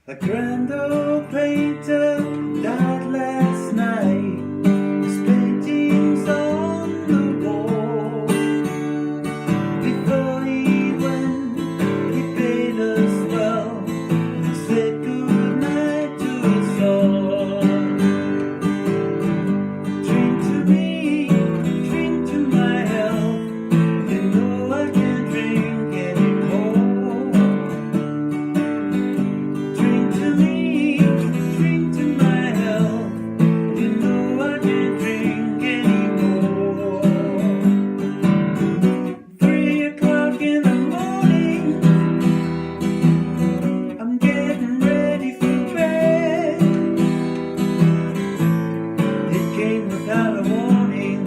A grand old painter died last night. His paintings on the wall. Before he went, he paid us well and said goodnight to us all. Drink to me, drink to my health. You know I can't drink anymore. Drink to me, drink to my health. You know I can't drink anymore. 3 o'clock in the morning, I'm getting ready for bed. It came without a warning,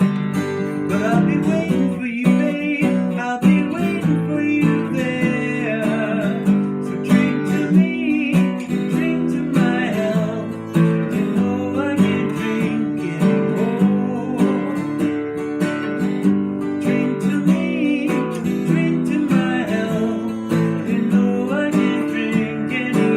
but I'll be waiting for you, babe. I'll be waiting for you there. So drink to me, drink to my health. You know I can't drink anymore. Drink to me, drink to my health. You know I can't drink anymore.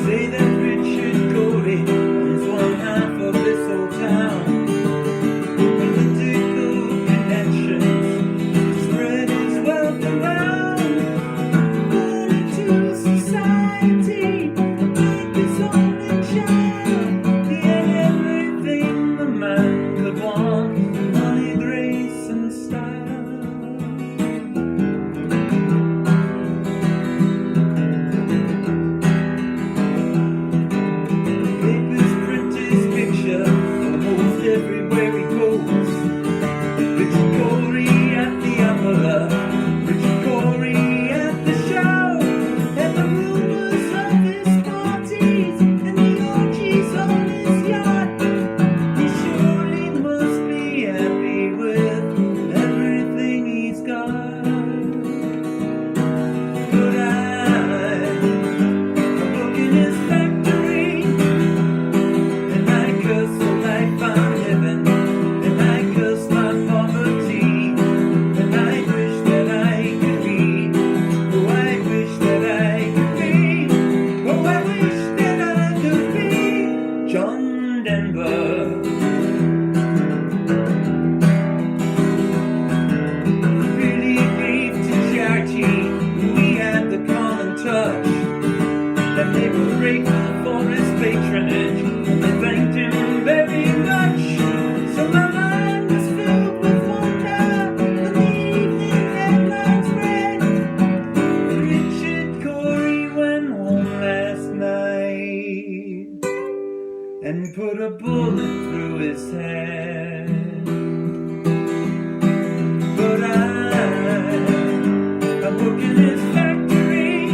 Say that Richard Cory owns one half of this old town. Political connections to spread his wealth around. Born into society, like his only child. He had everything the man could want: money, grace, and style. Papers print his picture almost everywhere he goes. Richard Cory at the opera, Richard Cory at the show, and the rumors of his parties and the orgies on his yacht. He surely must be happy with everything he's got. But I'm looking his factory, and I curse the life I'm living, and I curse my poverty, and I wish that I could be, oh I wish that I could be, oh I wish that I could be John Denver. Really gave to charity, we had the common touch, that they were grateful for his patronage, and they thanked him very much. So my mind was filled with wonder when the evening headlines read, Richard Cory went home last night and put a bullet through his head. But I'm working his factory,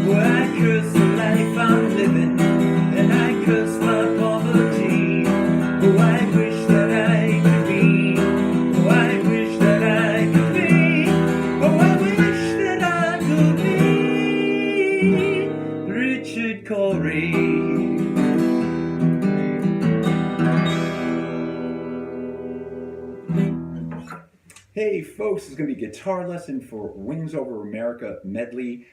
where I curse the life I'm living, and I curse my poverty. Oh, I wish that I could be, oh, I wish that I could be, oh, I wish that I could be Richard Cory. Hey folks, it's going to be a guitar lesson for Wings Over America medley,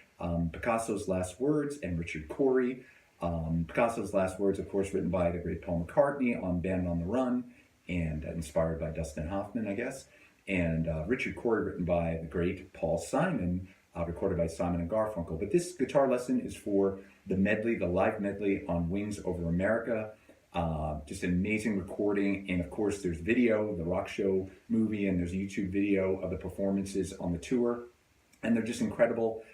Picasso's Last Words and Richard Cory. Picasso's Last Words, of course, written by the great Paul McCartney on Band on the Run, and inspired by Dustin Hoffman, I guess. And Richard Cory, written by the great Paul Simon, recorded by Simon and Garfunkel. But this guitar lesson is for the medley, the live medley on Wings Over America. Just an amazing recording, and of course there's video, the rock show movie, and there's a YouTube video of the performances on the tour, and they're just incredible.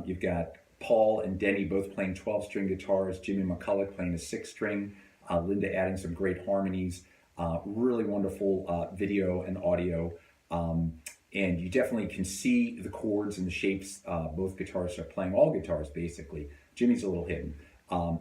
You've got Paul and Denny both playing 12-string guitars, Jimmy McCulloch playing a 6-string, Linda adding some great harmonies. Really wonderful video and audio. And you definitely can see the chords and the shapes. Both guitarists are playing, all guitars basically. Jimmy's a little hidden.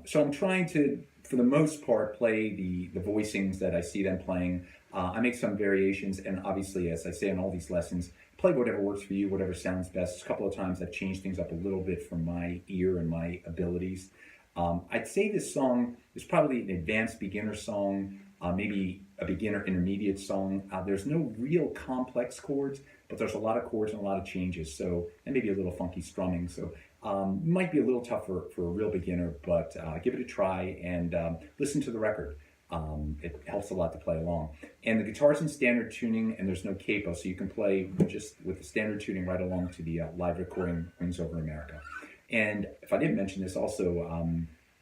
So I'm trying to, for the most part, play the voicings that I see them playing. I make some variations, and obviously, as I say in all these lessons, play whatever works for you, whatever sounds best. A couple of times I've changed things up a little bit for my ear and my abilities. I'd say this song is probably an advanced beginner song, maybe a beginner intermediate song. There's no real complex chords, but there's a lot of chords and a lot of changes, so, and maybe a little funky strumming. So might be a little tougher for a real beginner, but give it a try and listen to the record. It helps a lot to play along. And the guitar's in standard tuning, and there's no capo, so you can play just with the standard tuning right along to the live recording Wings Over America. And if I didn't mention this, also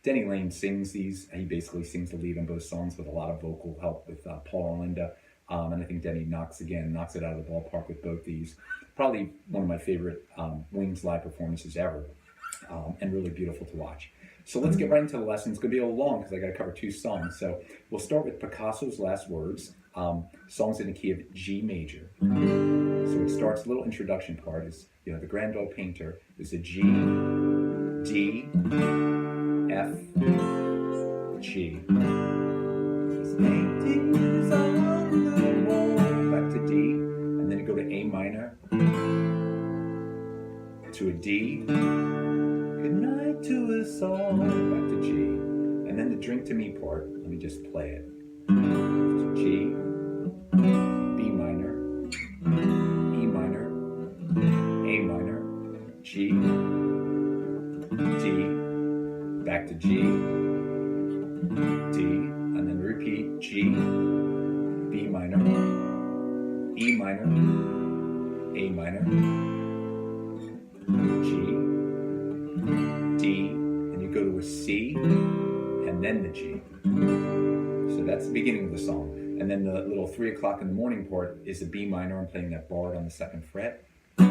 Denny Lane sings these. He basically sings the lead on both songs with a lot of vocal help with Paul and Linda. And I think Denny knocks it out of the ballpark with both these. Probably one of my favorite Wings live performances ever, and really beautiful to watch. So let's get right into the lesson. It's going to be a little long because I got to cover 2 songs. So we'll start with Picasso's Last Words. Songs in the key of G major. So it starts, a little introduction part is, you know, the Grand Old Painter is a G, D, F, G. His paintings on the wall. Back to D, and then you go to A minor, to a D. Good night to us all. Back to G, and then the Drink to Me part. Let me just play it. To G, B minor, E minor, A minor, G, D, back to G, D, and then repeat G, B minor, E minor, A minor, G, D, and you go to a C, and then the G. So that's the beginning of the song. And then the little 3 o'clock in the morning part is a B minor. I'm playing that bard on the 2nd fret. To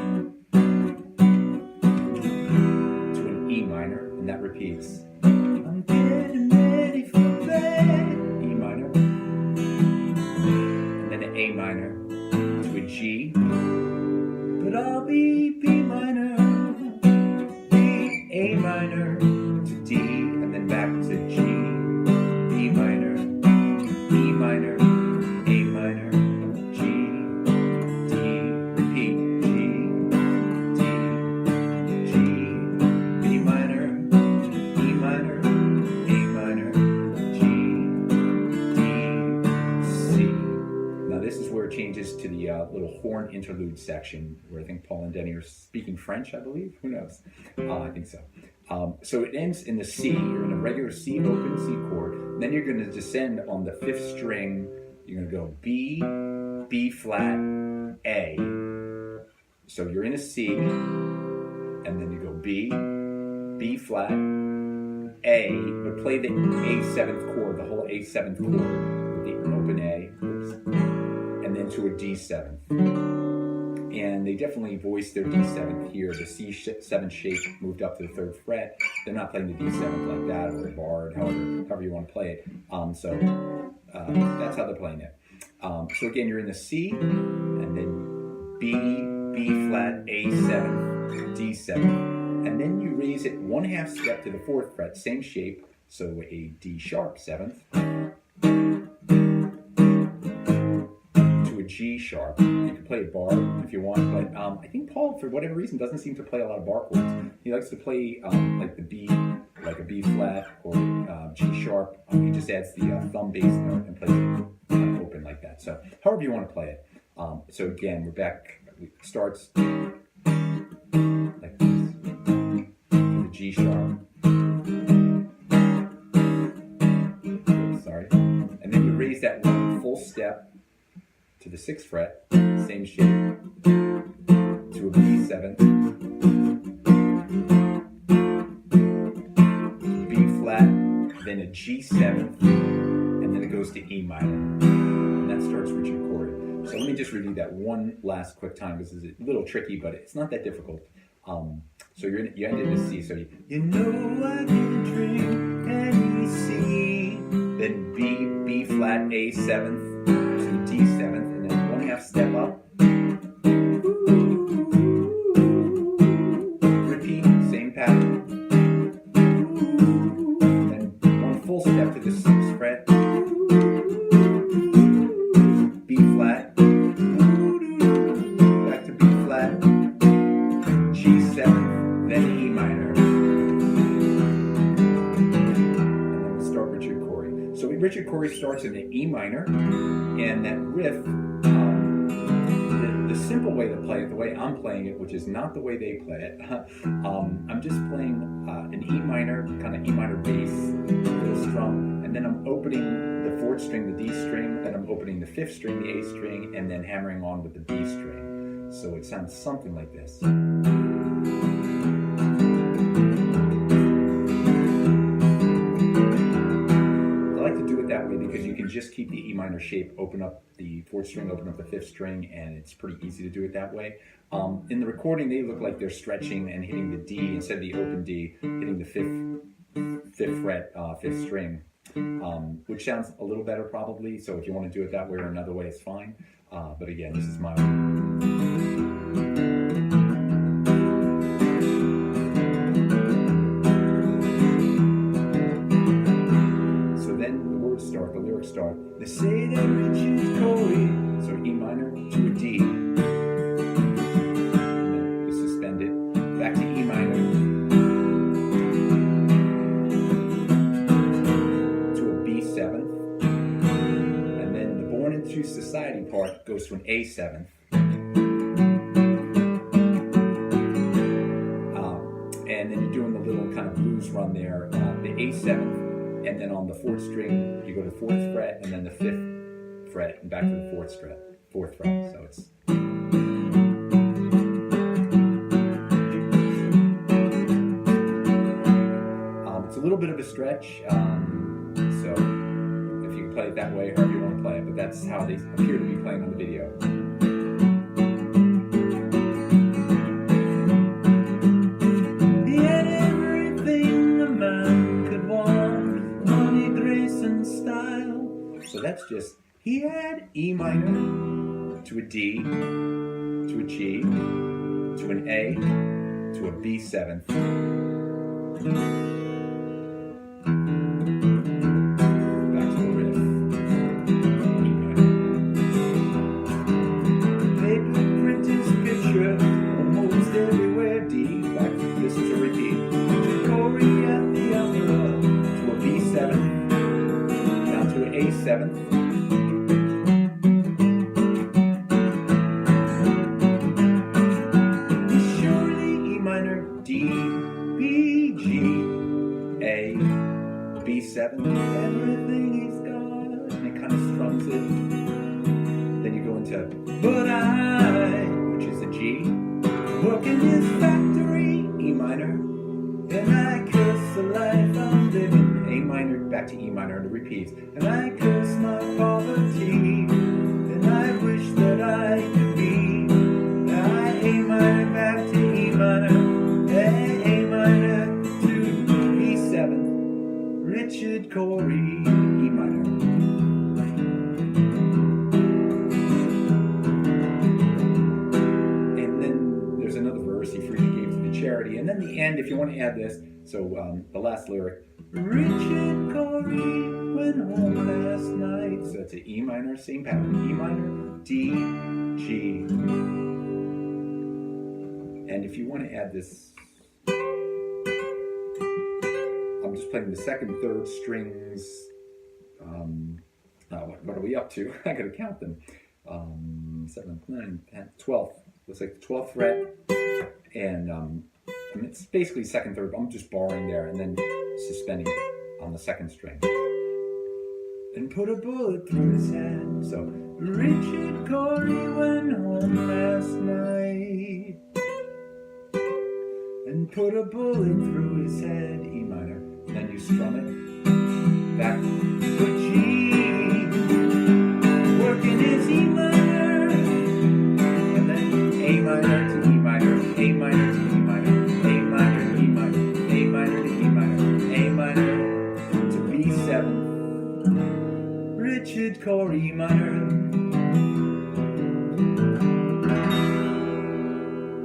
an E minor, and that repeats. I'm getting ready for bed. E minor. And then an A minor to a G. But I'll be B minor. B, A minor to D, and then back to G. B minor, E minor, A minor, G, D, repeat, G, D, G, B minor, E minor, A minor, G, D, C. Now this is where it changes to the little horn interlude section, where I think Paul and Denny are speaking French, I believe. Who knows? I think so. So it ends in the C. You're in a regular C open C chord. And then you're going to descend on the 5th string. You're going to go B, B flat, A. So you're in a C, and then you go B, B flat, A, but play the A7th chord, the whole A7th chord with the open A, and then to a D7th. And they definitely voiced their D7th here. The C7 shape moved up to the 3rd fret. They're not playing the D7th like that, or a bard, however you want to play it. So that's how they're playing it. So again, you're in the C, and then B, B flat, A7, D7. And then you raise it 1/2 step to the 4th fret, same shape. So a D sharp 7th. G sharp. You can play a bar if you want, but I think Paul, for whatever reason, doesn't seem to play a lot of bar chords. He likes to play like the B, like a B flat or G sharp. He just adds the thumb bass note and plays it kind of open like that. So however you want to play it. So again, we're back. It starts like this. The G sharp. Sorry. And then you raise that one full step to the 6th fret, same shape, to a B7, B flat, then a G7, and then it goes to E minor, and that starts Richard Cory. So let me just review that one last quick time. This is a little tricky, but it's not that difficult. So you end in a C. So you know I can drink any C, then B flat, A7th to D7th, and then 1/2 step up, story starts in an E minor, and that riff, the simple way to play it, the way I'm playing it, which is not the way they play it, I'm just playing an E minor, kind of E minor bass, little strum, and then I'm opening the 4th string, the D string, then I'm opening the 5th string, the A string, and then hammering on with the B string. So it sounds something like this. That way because you can just keep the E minor shape, open up the 4th string, open up the 5th string, and it's pretty easy to do it that way. In the recording, they look like they're stretching and hitting the D instead of the open D, hitting the 5th fret, 5th string, which sounds a little better probably. So if you want to do it that way or another way, it's fine. But again, this is my start, the lyrics start. They say that Richard Cory, so E minor to a D, and then you suspend it, back to E minor, to a B7th, and then the Born Into Society part goes to an A7th, and then you're doing the little kind of blues run there, the A7th. And then on the 4th string, you go to 4th fret, and then the 5th fret, and back to the 4th fret. So it's. It's a little bit of a stretch. So if you can play it that way, however you want to play it, but that's how they appear to be playing on the video. So that's just, he had E minor to a D, to a G, to an A, to a B7th. Back to the riff. E minor. Paper print his picture almost everywhere. D, back to, this is a repeat. Cory at the opera to a B7th. To an A7th. Surely E minor, D, B, G, A, B7, everything he's got, and it kind of strums it. Then you go into but I, which is a G, work in his factory, E minor, and I curse the life I'm living. A minor, back to E minor, and it repeats. And I curse my poverty, and I wish that I could be. I A minor, back to E minor, A minor to B7th. Richard Cory, E minor. And then there's another verse, he freely gave to the charity. And then the end, if you want to add this, so the last lyric, Richard Cory went home last night. So it's an E minor, same pattern. E minor, D, G. And if you want to add this, I'm just playing the 2nd, 3rd strings. What are we up to? I gotta count them. 7th, 9th, 10th, 12th. Looks like the 12th fret. And it's basically 2nd, 3rd. I'm just borrowing there and then suspending it on the 2nd string. And put a bullet through his head. So Richard Cory went home last night and put a bullet through his head. E minor. And then you strum it back to G. Working his E minor. And then A minor to E minor. A minor to E minor. A minor to E minor. A minor to E minor. A minor to B7. Richard Cory E minor.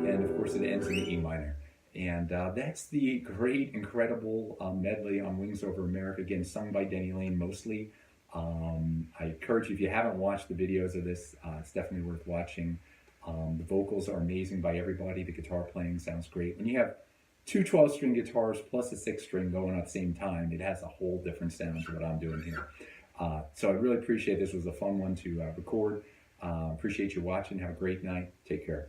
And of course it ends in the E minor. And that's the great, incredible medley on Wings Over America, again, sung by Denny Lane mostly. I encourage you, if you haven't watched the videos of this, it's definitely worth watching. The vocals are amazing by everybody. The guitar playing sounds great. When you have two 12-string guitars plus a 6-string going at the same time, it has a whole different sound to what I'm doing here. So I really appreciate this. Was a fun one to record. Appreciate you watching. Have a great night. Take care.